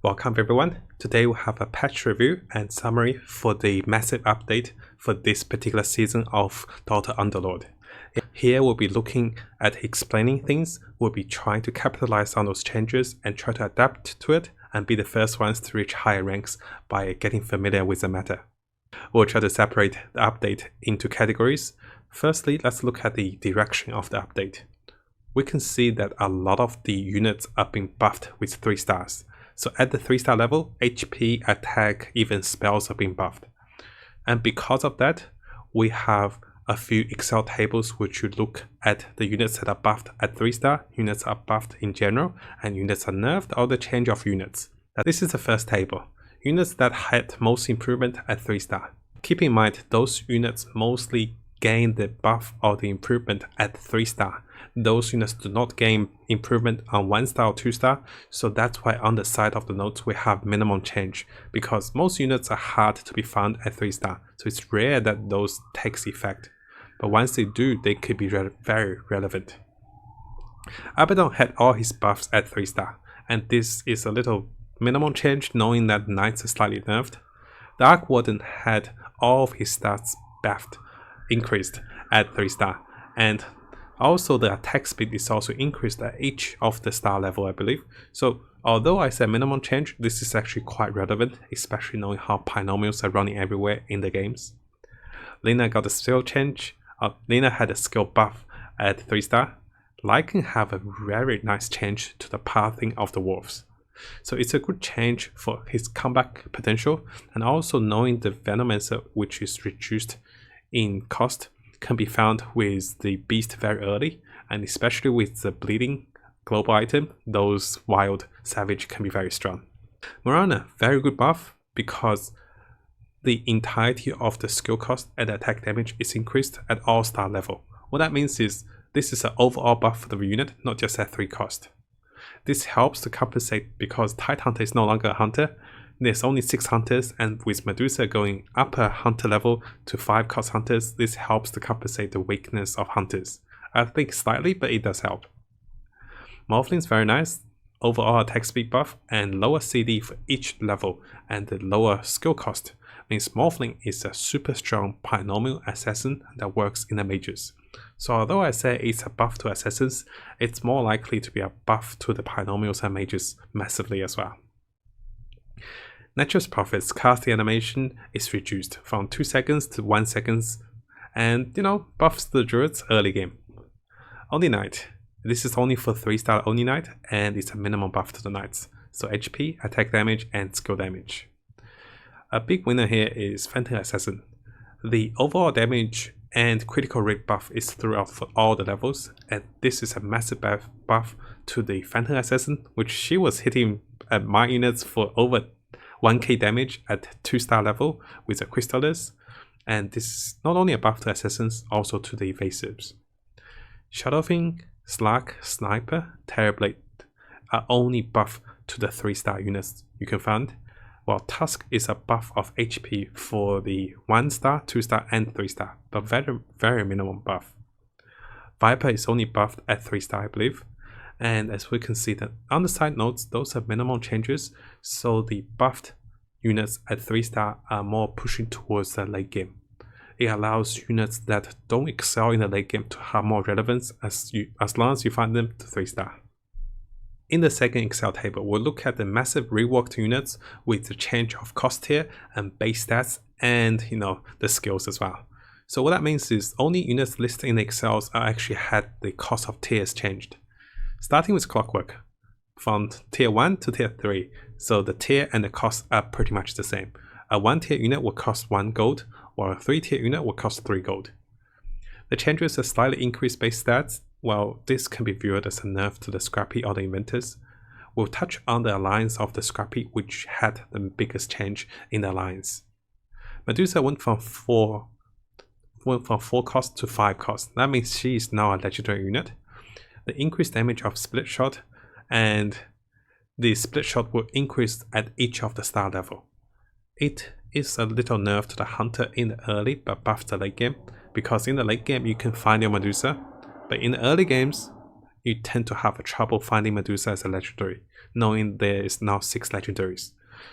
Welcome everyone. Today we have a patch review and summary for the massive update for this particular season of Dota Underlords. Here we'll be looking at explaining things, we'll be trying to capitalize on those changes and try to adapt to it and be the first ones to reach higher ranks by getting familiar with the meta. We'll try to separate the update into categories. Firstly, let's look at the direction of the update. We can see that a lot of the units are being buffed with 3 stars. So at the 3-star level, HP, attack, even spells are being buffed. And because of that, we have a few Excel tables which you look at the units that are buffed at 3-star, units are buffed in general, and units are nerfed, or the change of units. Now, this is the first table. Units that had most improvement at 3-star. Keep in mind, those units mostly gain the buff or the improvement at 3-star. Those units do not gain improvement on 1-star or 2-star, so that's why on the side of the notes we have minimum change, because most units are hard to be found at 3-star, so it's rare that those takes effect. But once they do, they could be very relevant. Abaddon had all his buffs at 3-star, and this is a little minimum change knowing that Knights are slightly nerfed. Dark Warden had all of his stats buffed, increased at 3-star, and also the attack speed is also increased at each of the star level, I believe. So although I said minimum change, this is actually quite relevant, especially knowing how binomials are running everywhere in the games. Lina got a skill change. Lina had a skill buff at 3-star. Lycan have a very nice change to the pathing of the wolves. So it's a good change for his comeback potential, and also knowing the Venomancer, which is reduced in cost, can be found with the beast very early, and especially with the bleeding global item, those wild savage can be very strong. Morana, very good buff because the entirety of the skill cost and attack damage is increased at all star level. What that means is this is an overall buff for the unit, not just at 3 cost. This helps to compensate because Tidehunter is no longer a hunter. There's only 6 hunters, and with Medusa going up a hunter level to 5 cost hunters, this helps to compensate the weakness of hunters. I think slightly, but it does help. Morphling's very nice, overall attack speed buff and lower CD for each level, and the lower skill cost means Morphling is a super strong binomial assassin that works in the mages. So although I say it's a buff to assassins, it's more likely to be a buff to the binomials and mages massively as well. Nature's Prophet's casting animation is reduced from 2 seconds to 1 second, and buffs the druids early game. Oni Knight. This is only for 3-star Oni Knight, and it's a minimum buff to the knights. So HP, attack damage, and skill damage. A big winner here is Phantom Assassin. The overall damage and critical rate buff is throughout for all the levels, and this is a massive buff to the Phantom Assassin, which she was hitting at my units for over 1k damage at 2-star level with a Crystallis, and this is not only a buff to assassins, also to the evasives. Shadowfing, Slack, Sniper, Terrorblade are only buff to the 3-star units you can find, while Tusk is a buff of HP for the 1-star, 2-star and 3-star, but very minimum buff. Viper is only buffed at 3-star, I believe. And as we can see that on the side notes, those are minimum changes, so the buffed units at 3-star are more pushing towards the late game. It allows units that don't excel in the late game to have more relevance as long as you find them to 3-star. In the second Excel table, we'll look at the massive reworked units with the change of cost tier and base stats and the skills as well. So what that means is only units listed in the Excels are actually had the cost of tiers changed. Starting with Clockwork, from tier 1 to tier 3, so the tier and the cost are pretty much the same. A 1-tier unit will cost 1 gold, while a 3-tier unit will cost 3 gold. The changes are slightly increased base stats, while this can be viewed as a nerf to the Scrappy or the Inventors. We'll touch on the alliance of the Scrappy, which had the biggest change in the alliance. Medusa went from 4 cost to 5 cost. That means she is now a legendary unit. The increased damage of Split Shot, and the Split Shot will increase at each of the star level. It is a little nerf to the Hunter in the early but buffs the late game, because in the late game you can find your Medusa, but in the early games you tend to have a trouble finding Medusa as a legendary, knowing there is now 6 legendaries.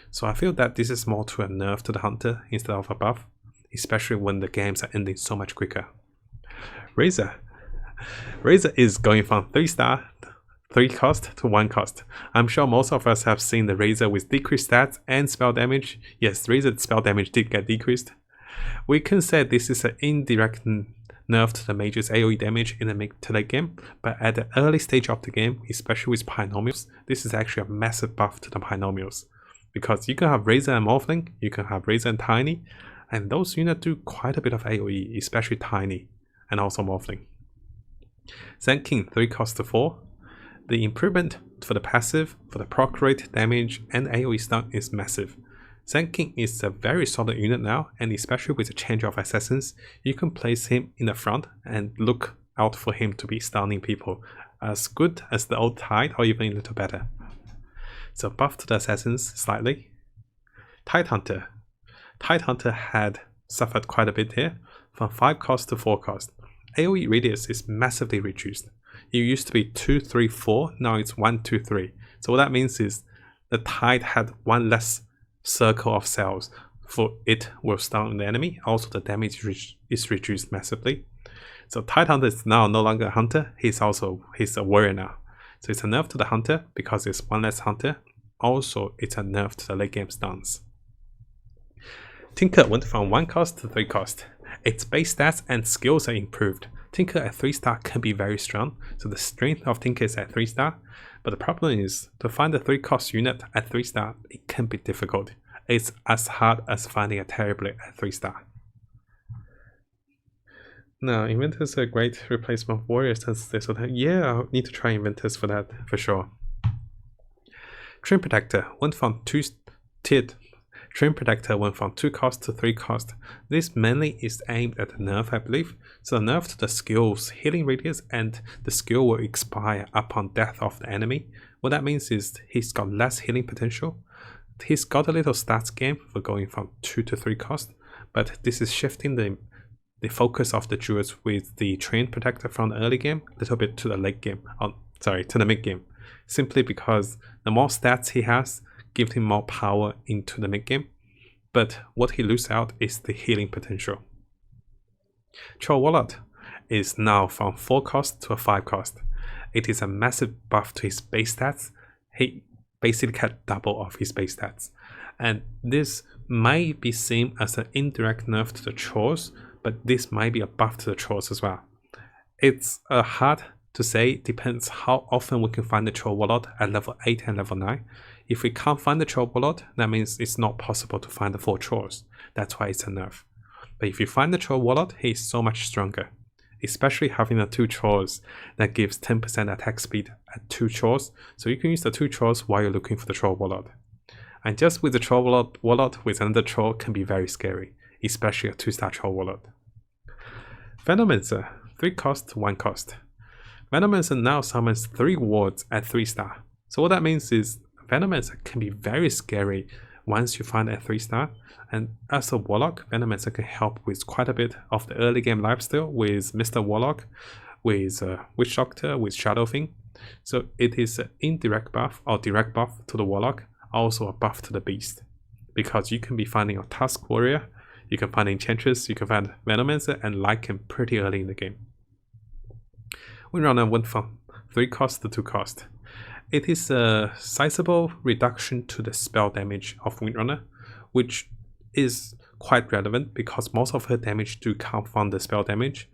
So I feel that this is more to a nerf to the hunter instead of a buff, especially when the games are ending so much quicker. Razor is going from 3-star 3 cost to 1 cost. I'm sure most of us have seen the Razor with decreased stats and spell damage. Yes, Razor's spell damage did get decreased. We can say this is an indirect nerf to the mage's AoE damage in the mid to late game, but at the early stage of the game, especially with binomials, this is actually a massive buff to the binomials. Because you can have Razor and Morphling, you can have Razor and Tiny, and those units do quite a bit of AoE, especially Tiny and also Morphling. Sand King 3 cost to 4. The improvement for the passive, for the proc rate, damage, and AoE stun is massive. Sand King is a very solid unit now, and especially with the change of assassins, you can place him in the front and look out for him to be stunning people as good as the old Tide or even a little better. So buff to the assassins slightly. Tidehunter had suffered quite a bit here, from 5 cost to 4 cost. AoE radius is massively reduced. It used to be 2, 3, 4, now it's 1, 2, 3. So what that means is the Tide had 1 less circle of cells for it will stun the enemy. Also the damage is reduced massively. So Tidehunter is now no longer a hunter, he's a warrior now. So it's a nerf to the hunter because it's 1 less hunter. Also it's a nerf to the late game stuns. Tinker went from 1 cost to 3 cost. Its base stats and skills are improved. Tinker at 3-star can be very strong, so the strength of Tinker is at 3-star, but the problem is, to find a 3-cost unit at 3-star, it can be difficult. It's as hard as finding a Terrorblade at 3-star. Now, Inventors are a great replacement of Warriors, yeah, I'll need to try Inventors for that, for sure. Trim Protector went from 2 cost to 3 cost. This mainly is aimed at the nerf, I believe. So the nerf to the skill's healing radius, and the skill will expire upon death of the enemy. What that means is he's got less healing potential. He's got a little stats gain for going from 2 to 3 cost, but this is shifting the focus of the druids with the Train Protector from the early game a little bit to the late game. To the mid game. Simply because the more stats he has, give him more power into the mid game, but what he loses out is the healing potential. Troll Warlord is now from 4 cost to a 5 cost. It is a massive buff to his base stats. He basically got double of his base stats, and this might be seen as an indirect nerf to the trolls, but this might be a buff to the trolls as well. It's hard to say, depends how often we can find the Troll Warlord at level 8 and level 9. If we can't find the Troll Warlord, that means it's not possible to find the 4 trolls. That's why it's a nerf. But if you find the Troll Warlord, he is so much stronger. Especially having the 2 trolls that gives 10% attack speed at 2 trolls. So you can use the 2 trolls while you're looking for the Troll Warlord. And just with the Troll Warlord with another troll can be very scary. Especially a 2-star Troll Warlord. Venomancer, 3 cost to 1 cost. Venomancer now summons 3 wards at 3-star. So what that means is Venomancer can be very scary once you find a 3-star, and as a Warlock, Venomancer can help with quite a bit of the early game lifesteal with Mr. Warlock, with Witch Doctor, with Shadow Thing. So it is an indirect buff or direct buff to the Warlock, also a buff to the Beast. Because you can be finding a Tusk Warrior, you can find Enchantress, you can find Venomancer and Lycan pretty early in the game. Windrunner went from 3 cost to 2 cost. It is a sizable reduction to the spell damage of Windrunner, which is quite relevant because most of her damage do come from the spell damage.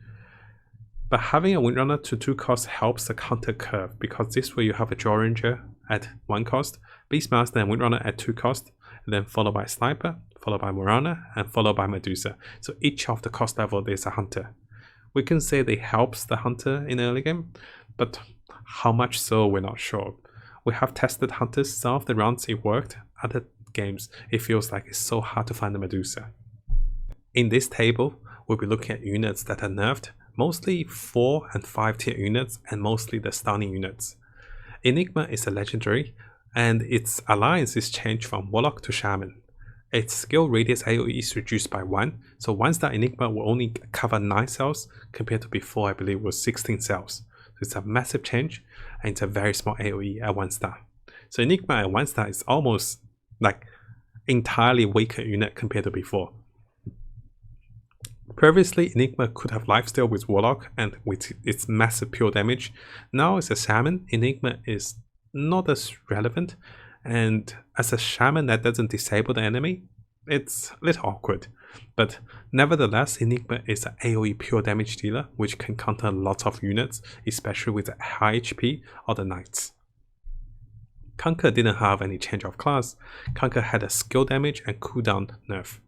But having a Windrunner to 2 cost helps the counter curve, because this way you have a Jaw Ranger at 1 cost, Beastmaster and Windrunner at 2 cost, and then followed by Sniper, followed by Morana, and followed by Medusa. So each of the cost level there's a hunter. We can say they helps the hunter in the early game, but how much so we're not sure. We have tested hunters, some of the rounds it worked, other games it feels like it's so hard to find the Medusa. In this table, we'll be looking at units that are nerfed, mostly 4 and 5 tier units and mostly the stunning units. Enigma is a legendary, and its alliance is changed from Warlock to Shaman. Its skill radius AoE is reduced by 1, so 1-star Enigma will only cover 9 cells, compared to before I believe it was 16 cells. it's a massive change, and it's a very small AoE at 1 star. So Enigma at 1 star is almost like entirely weaker unit compared to before. Previously, Enigma could have lifesteal with Warlock and with its massive pure damage. Now as a Shaman, Enigma is not as relevant, and as a Shaman that doesn't disable the enemy, it's a little awkward. But nevertheless, Enigma is an AoE pure damage dealer which can counter lots of units, especially with high HP or the Knights. Conquer didn't have any change of class. Conquer had a skill damage and cooldown nerf.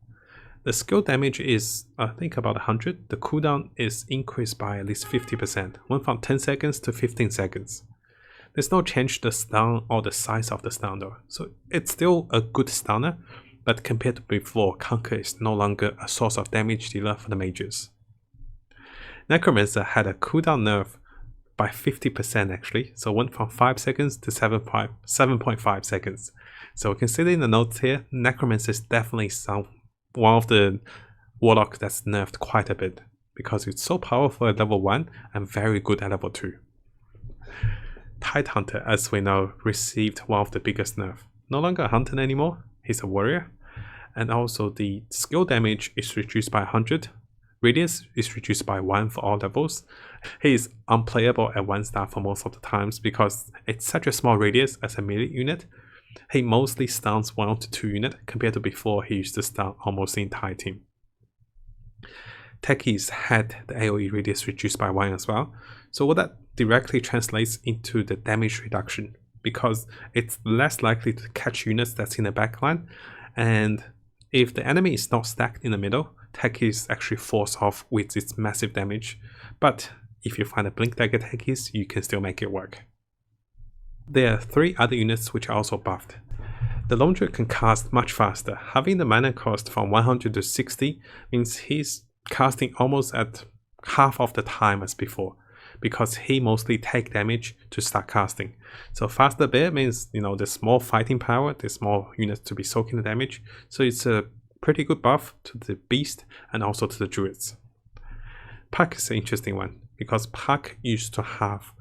The skill damage is, I think, about 100. The cooldown is increased by at least 50%, went from 10 seconds to 15 seconds. There's no change to the stun or the size of the stun though, so it's still a good stunner, but compared to before, Conquer is no longer a source of damage dealer for the mages. Necromancer had a cooldown nerf by 50% actually, so went from 5 seconds to 7.5 seconds. So we can see in the notes here, Necromancer is definitely one of the Warlock that's nerfed quite a bit, because it's so powerful at level 1 and very good at level 2. Tidehunter, as we know, received one of the biggest nerfs. No longer a hunter anymore, he's a warrior. And also the skill damage is reduced by 100. Radius is reduced by 1 for all levels. He is unplayable at 1 star for most of the times because it's such a small radius as a melee unit. He mostly stuns 1 to 2 units compared to before he used to stun almost the entire team. Techies had the AoE radius reduced by 1 as well. So what that directly translates into the damage reduction, because it's less likely to catch units that's in the backline, and if the enemy is not stacked in the middle, Techies actually falls off with its massive damage. But if you find a Blink Dagger Techies, you can still make it work. There are 3 other units which are also buffed. The Lone Druid can cast much faster. Having the mana cost from 100 to 60 means he's casting almost at half of the time as before, because he mostly take damage to start casting. So faster bear means, there's more fighting power, there's more units to be soaking the damage. So it's a pretty good buff to the beast and also to the druids. Puck is an interesting one, because Puck used to have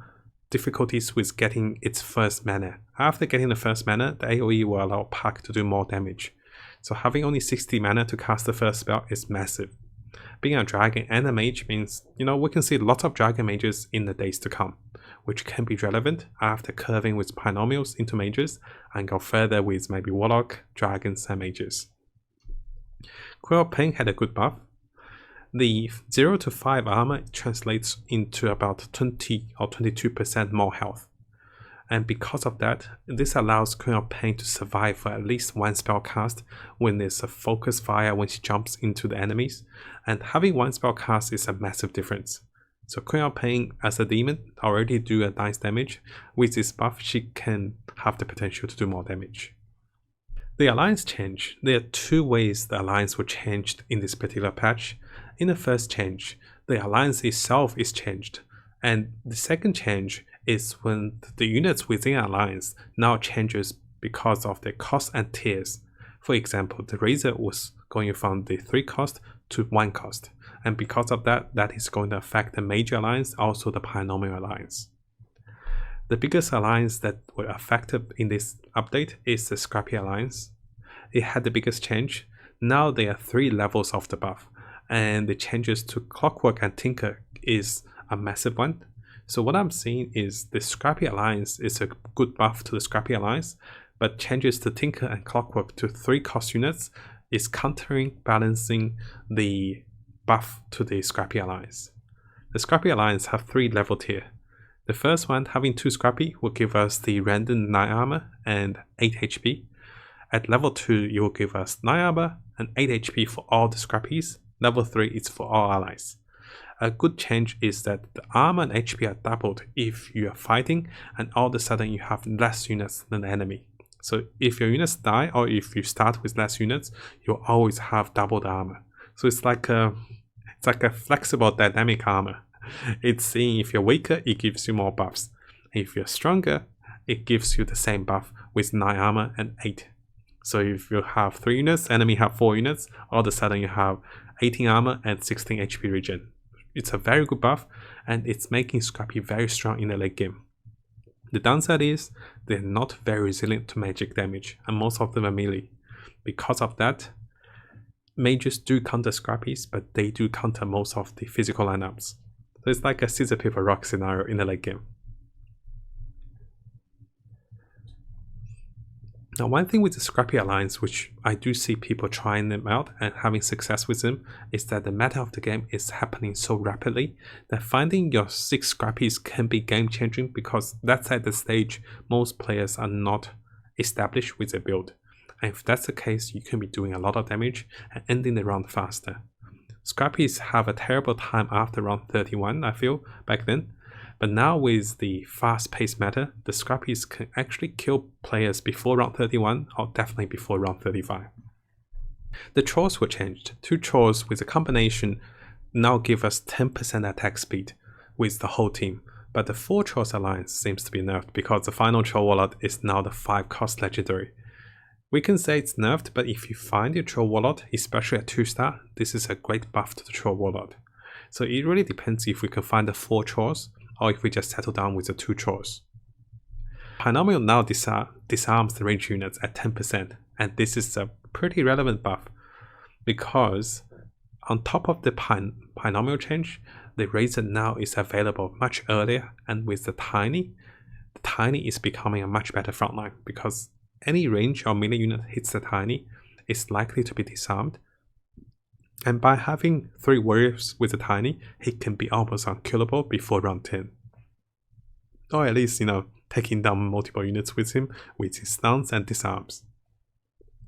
difficulties with getting its first mana. After getting the first mana, the AoE will allow Puck to do more damage. So having only 60 mana to cast the first spell is massive. Being a dragon and a mage means, we can see lots of dragon mages in the days to come, which can be relevant after curving with binomials into mages and go further with maybe warlock, dragons and mages. Quill Pain had a good buff. The 0 to 5 armor translates into about 20 or 22% more health. And because of that, this allows Queen of Pain to survive for at least 1 spell cast when there's a focus fire when she jumps into the enemies. And having 1 spell cast is a massive difference. So Queen of Pain as a demon already do a nice damage. With this buff, she can have the potential to do more damage. The alliance change. There are 2 ways the alliance were changed in this particular patch. In the first change, the alliance itself is changed. And the second change is when the units within alliance now changes because of their cost and tiers. For example, the Razor was going from the 3 cost to 1 cost, and because of that, that is going to affect the major alliance, also the binomial alliance. The biggest alliance that were affected in this update is the Scrappy alliance. It had the biggest change. Now there are 3 levels of the buff, and the changes to Clockwork and Tinker is a massive one. So what I'm seeing is the Scrappy Alliance is a good buff to the Scrappy Alliance, but changes to Tinker and Clockwork to 3 cost units is balancing the buff to the Scrappy Alliance. The Scrappy Alliance have 3 level tier. The first one, having 2 Scrappy, will give us the random 9 armor and 8 HP. At level 2, it will give us 9 armor and 8 HP for all the Scrappies. Level 3 is for all allies. A good change is that the armor and HP are doubled if you are fighting, and all of a sudden you have less units than the enemy. So if your units die, or if you start with less units, you'll always have double the armor. So it's like a flexible dynamic armor. It's saying if you're weaker, it gives you more buffs. If you're stronger, it gives you the same buff with 9 armor and 8. So if you have 3 units, enemy have 4 units, all of a sudden you have 18 armor and 16 HP regen. It's a very good buff, and it's making Scrappy very strong in the late game. The downside is they're not very resilient to magic damage, and most of them are melee. Because of that, mages do counter Scrappies, but they do counter most of the physical lineups. So it's like a scissor paper rock scenario in the late game. Now, one thing with the Scrappy Alliance, which I do see people trying them out and having success with them, is that the meta of the game is happening so rapidly that finding your 6 Scrappies can be game changing, because that's at the stage most players are not established with their build. And if that's the case, you can be doing a lot of damage and ending the round faster. Scrappies have a terrible time after round 31, I feel, back then. But now with the fast-paced meta, the Scrappies can actually kill players before round 31 or definitely before round 35. The Trolls were changed. 2 Trolls with a combination now give us 10% attack speed with the whole team. But the 4 Trolls Alliance seems to be nerfed because the final Troll Warlord is now the 5-cost legendary. We can say it's nerfed, but if you find your Troll Warlord, especially at 2-star, this is a great buff to the Troll Warlord. So it really depends if we can find the 4 Trolls, or if we just settle down with the 2 Trolls. Binomial now disarms the range units at 10%, and this is a pretty relevant buff, because on top of the binomial change, the Razor now is available much earlier, and with the Tiny is becoming a much better frontline, because any range or melee unit hits the Tiny is likely to be disarmed. And by having 3 warriors with a Tiny, he can be almost unkillable before round 10. Or at least, taking down multiple units with him with his stuns and disarms.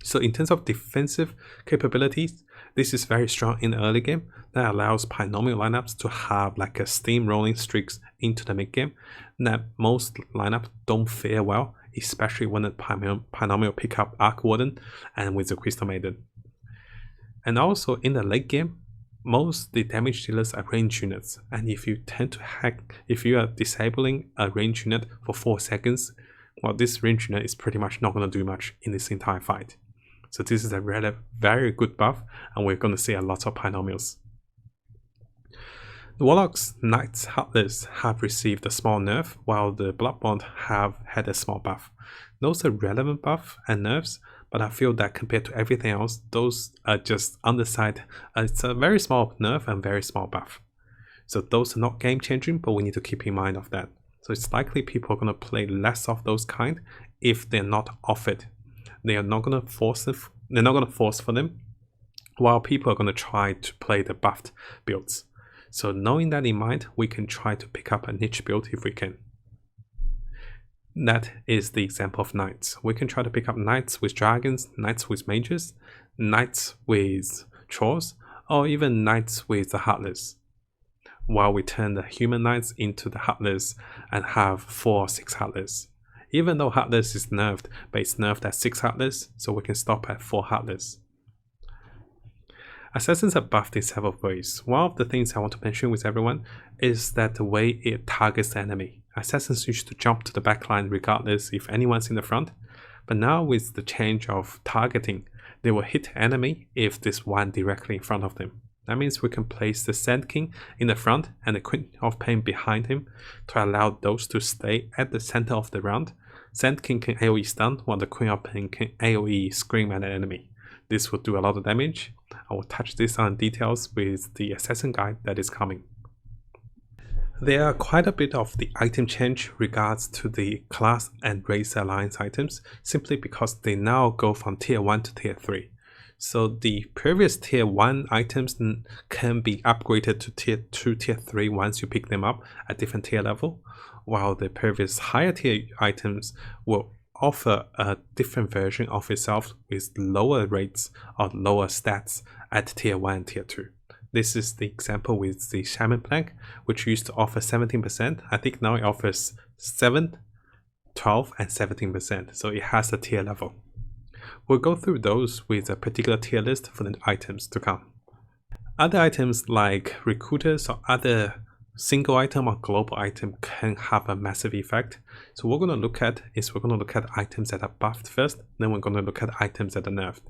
So in terms of defensive capabilities, this is very strong in the early game. That allows binomial lineups to have like a steamrolling streaks into the mid game that most lineups don't fare well, especially when the binomial pick up Arc Warden and with the Crystal Maiden. And also in the late game, most the damage dealers are range units, and if you are disabling a range unit for 4 seconds, well, this range unit is pretty much not going to do much in this entire fight. So this is a very good buff, and we're going to see a lot of binomials. The Warlocks, Knights, Heartless have received a small nerf, while the Bloodborne have had a small buff. Those are relevant buff and nerfs, but I feel that compared to everything else, those are just underside. It's a very small nerf and very small buff. So those are not game changing, but we need to keep in mind of that. So it's likely people are going to play less of those kind if they're not offered. They are not going to force them. They're not going to force for them, while people are going to try to play the buffed builds. So knowing that in mind, we can try to pick up a niche build if we can. That is the example of Knights. We can try to pick up Knights with Dragons, Knights with Mages, Knights with Trolls, or even Knights with the Heartless, while we turn the human Knights into the Heartless and have 4 or 6 Heartless. Even though Heartless is nerfed, but it's nerfed at 6 Heartless, so we can stop at 4 Heartless. Assassins are buffed in several ways. One of the things I want to mention with everyone is that the way it targets the enemy. Assassins used to jump to the backline regardless if anyone's in the front, but now with the change of targeting, they will hit enemy if there's one directly in front of them. That means we can place the Sand King in the front and the Queen of Pain behind him to allow those to stay at the center of the round. Sand King can AoE stun, while the Queen of Pain can AoE scream at the enemy. This will do a lot of damage. I will touch this on details with the Assassin guide that is coming. There are quite a bit of the item change regards to the class and race alliance items, simply because they now go from tier 1 to tier 3. So the previous tier 1 items can be upgraded to tier 2, tier 3 once you pick them up at different tier level, while the previous higher tier items will offer a different version of itself with lower rates or lower stats at tier 1 and tier 2. This is the example with the Shaman Plank, which used to offer 17%. I think now it offers 7, 12 and 17%, so it has a tier level. We'll go through those with a particular tier list for the items to come. Other items like recruiters or other single item or global item can have a massive effect. So what we're going to look at is items that are buffed first, then we're going to look at items that are nerfed.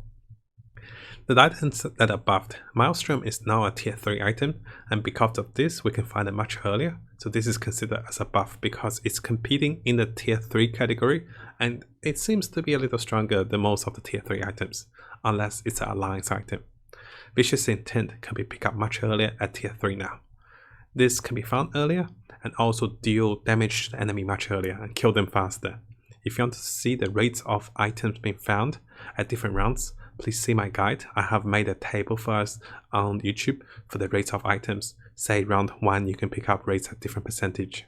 The items that are buffed, Maelstrom is now a tier 3 item, and because of this we can find it much earlier, so this is considered as a buff because it's competing in the tier 3 category, and it seems to be a little stronger than most of the tier 3 items, unless it's an alliance item. Vicious Intent can be picked up much earlier at tier 3 now. This can be found earlier and also deal damage to the enemy much earlier and kill them faster. If you want to see the rates of items being found at different rounds, please see my guide. I have made a table for us on YouTube for the rates of items. Say round 1 you can pick up rates at different percentage.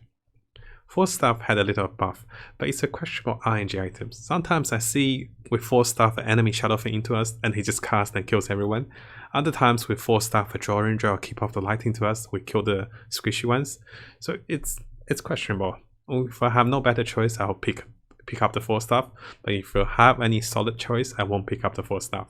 Force Staff had a little buff, but it's a questionable RNG items. Sometimes I see with Force Staff an enemy shadowing into us and he just casts and kills everyone. Other times with Force Staff a Draw Ranger or keep off the lighting to us, we kill the squishy ones. So it's questionable. If I have no better choice, I'll pick up the Force Staff, but if you have any solid choice, I won't pick up the Force Staff.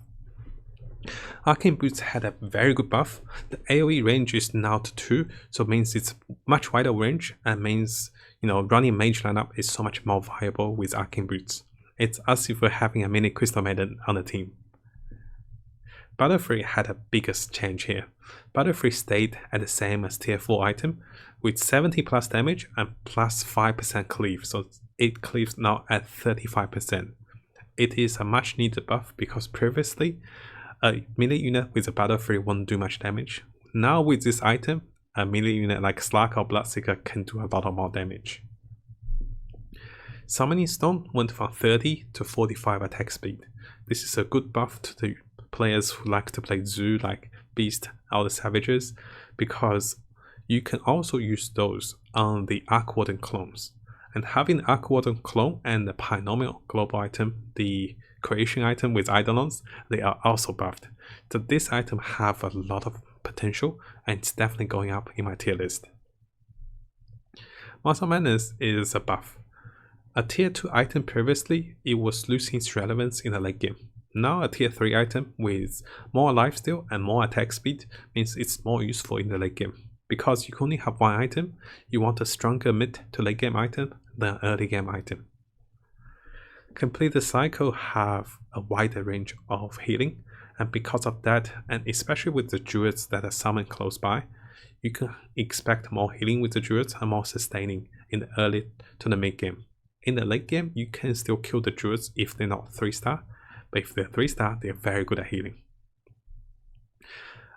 Arcane Boots had a very good buff. The AoE range is now to 2, so it means it's much wider range and means, you know, running mage lineup is so much more viable with Arcane Boots. It's as if we're having a mini Crystal Maiden on the team. Battle Fury had a biggest change here. Battle Fury stayed at the same as tier 4 item with 70 plus damage and plus 5% cleave, so it cleaves now at 35%. It is a much needed buff because previously a melee unit with a Battle Fury won't do much damage. Now with this item, a melee unit like Slack or Bloodseeker can do a lot more damage. Summoning Stone went from 30 to 45 attack speed. This is a good buff to the players who like to play Zoo like Beast or the Savages, because you can also use those on the Arc Warden clones. And having the Arc Warden clone and the Binomial global item, the creation item with Eidolons, they are also buffed. So this item have a lot of potential and it's definitely going up in my tier list. Muscle Madness is a buff. A tier 2 item previously, it was losing its relevance in the late game. Now a tier 3 item with more lifesteal and more attack speed means it's more useful in the late game. Because you only have one item, you want a stronger mid to late game item than early game item. Complete the Cycle have a wider range of healing, and because of that, and especially with the druids that are summoned close by, you can expect more healing with the druids and more sustaining in the early to the mid game. In the late game, you can still kill the druids if they're not 3-star, but if they're 3-star, they're very good at healing.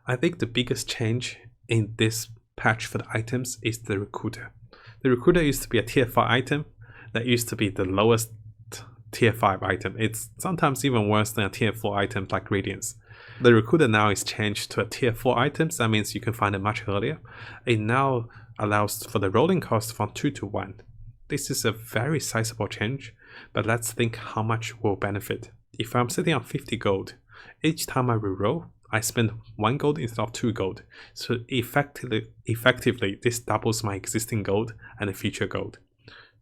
I think the biggest change in this patch for the items is the Recruiter. The Recruiter used to be a tier 5 item that used to be the lowest tier 5 item. It's sometimes even worse than a tier 4 item like Radiance. The Recruiter now is changed to a tier 4 item, so that means you can find it much earlier. It now allows for the rolling cost from 2 to 1. This is a very sizable change, but let's think how much will benefit. If I'm sitting on 50 gold, each time I reroll, I spend 1 gold instead of 2 gold. So effectively, this doubles my existing gold and the future gold.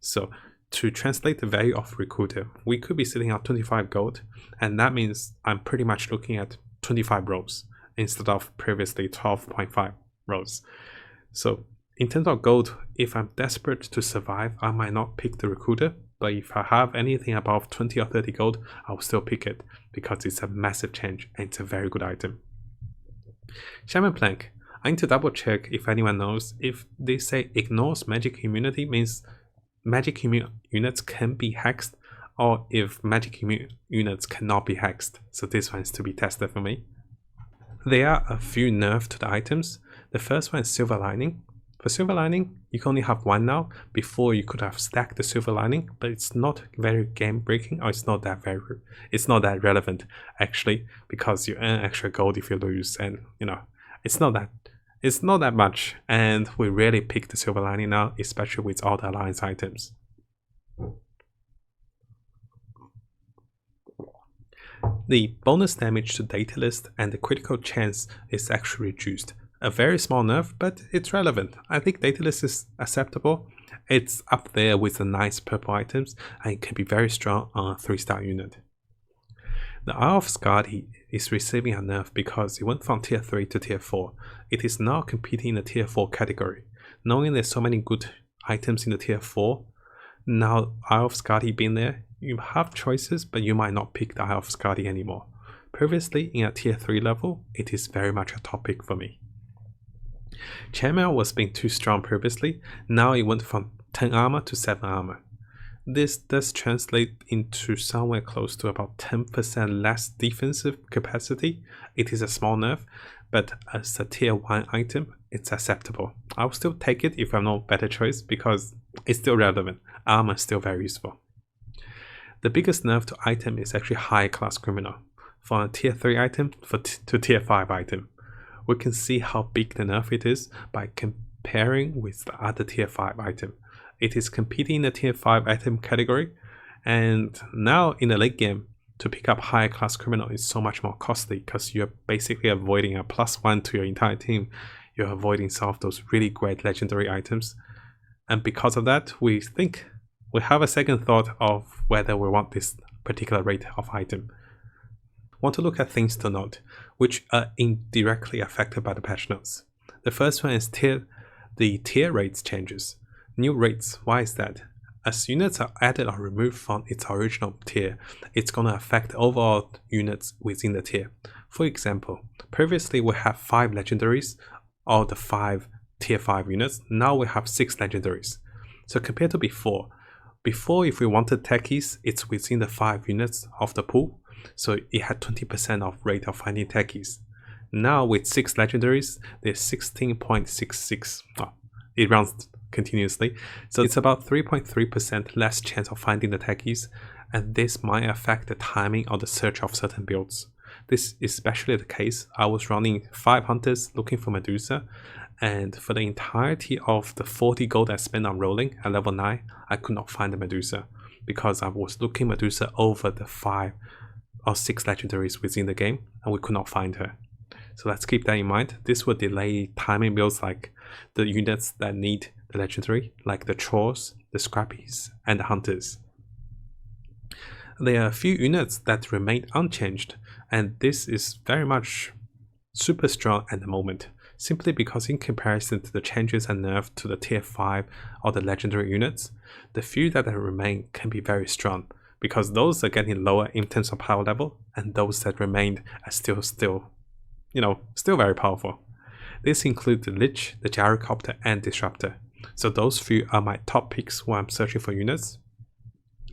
So to translate the value of Recruiter, we could be sitting on 25 gold, and that means I'm pretty much looking at 25 rolls instead of previously 12.5 rolls. So in terms of gold, if I'm desperate to survive, I might not pick the Recruiter, but if I have anything above 20 or 30 gold, I'll still pick it because it's a massive change and it's a very good item. Shaman Plank, I need to double check if anyone knows if they say ignores magic immunity means magic units can be hexed, or if magic units cannot be hexed. So this one is to be tested for me. There are a few nerfs to the items. The first one is Silver Lining. For Silver Lining, you can only have one now. Before you could have stacked the Silver Lining, but it's not very game breaking, or it's not that relevant actually, because you earn extra gold if you lose, and you know, it's not that much, and we rarely pick the Silver Lining now, especially with all the alliance items. The bonus damage to data list and the critical chance is actually reduced. A very small nerf, but it's relevant. I think data list is acceptable. It's up there with the nice purple items, and it can be very strong on a 3-star unit. The Eye of Skadi is receiving a nerf because it went from tier 3 to tier 4. It is now competing in the tier 4 category. Knowing there's so many good items in the tier 4, now Eye of Skadi being there, you have choices, but you might not pick the Eye of Skadi anymore. Previously in a tier 3 level, it is very much a topic for me. Chainmail was being too strong previously, now it went from 10 armor to 7 armor. This does translate into somewhere close to about 10% less defensive capacity. It is a small nerf, but as a tier 1 item, it's acceptable. I'll still take it if I have no better choice because it's still relevant. Armor is still very useful. The biggest nerf to item is actually high class criminal. From a tier 3 item to tier 5 item. We can see how big the nerf it is by comparing with the other tier 5 item. It is competing in the tier 5 item category, and now in the late game, to pick up higher class criminal is so much more costly because you're basically avoiding a +1 to your entire team. You're avoiding some of those really great legendary items, and because of that, we think we have a second thought of whether we want this particular rate of item. Want to look at things to note, which are indirectly affected by the patch notes. The first one is the tier rates changes. New rates, why is that? As units are added or removed from its original tier, it's going to affect overall units within the tier. For example, previously we have 5 legendaries, or the 5 tier 5 units, now we have 6 legendaries. So compared to before if we wanted techies, it's within the 5 units of the pool, so it had 20% of rate of finding techies. Now with 6 legendaries, there's 16.66. It runs continuously, so it's about 3.3% less chance of finding the techies, and this might affect the timing of the search of certain builds. This is especially the case. I was running 5 hunters looking for Medusa, and for the entirety of the 40 gold I spent on rolling at level 9, I could not find the Medusa because I was looking Medusa over the 5 or 6 legendaries within the game, and we could not find her. So let's keep that in mind. This will delay timing builds like the units that need the legendary, like the trolls, the scrappies, and the hunters. There are a few units that remain unchanged, and this is very much super strong at the moment, simply because in comparison to the changes and nerfs to the tier 5 or the legendary units, the few that remain can be very strong, because those are getting lower in terms of power level, and those that remained are still very powerful. This includes the Lich, the Gyrocopter, and Disruptor. So those few are my top picks when I'm searching for units.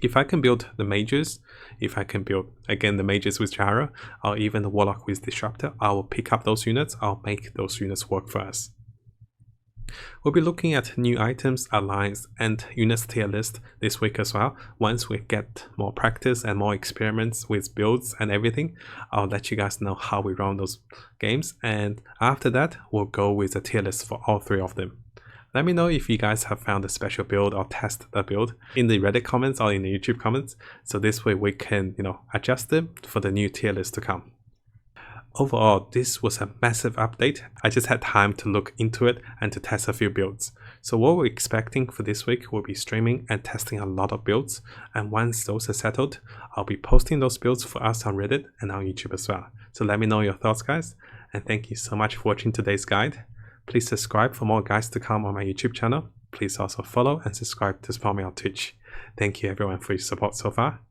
If I can build the mages, if I can build again the mages with Gyro, or even the Warlock with Disruptor, I will pick up those units. I'll make those units work for us. We'll be looking at new items, alliance, and units tier list this week as well. Once we get more practice and more experiments with builds and everything, I'll let you guys know how we run those games, and after that we'll go with a tier list for all 3 of them. Let me know if you guys have found a special build or test the build in the Reddit comments or in the YouTube comments, so this way we can adjust them for the new tier list to come. Overall, this was a massive update. I just had time to look into it and to test a few builds. So what we're expecting for this week will be streaming and testing a lot of builds, and once those are settled, I'll be posting those builds for us on Reddit and on YouTube as well. So let me know your thoughts, guys, and thank you so much for watching today's guide. Please subscribe for more guides to come on my YouTube channel. Please also follow and subscribe to support me on Twitch. Thank you everyone for your support so far.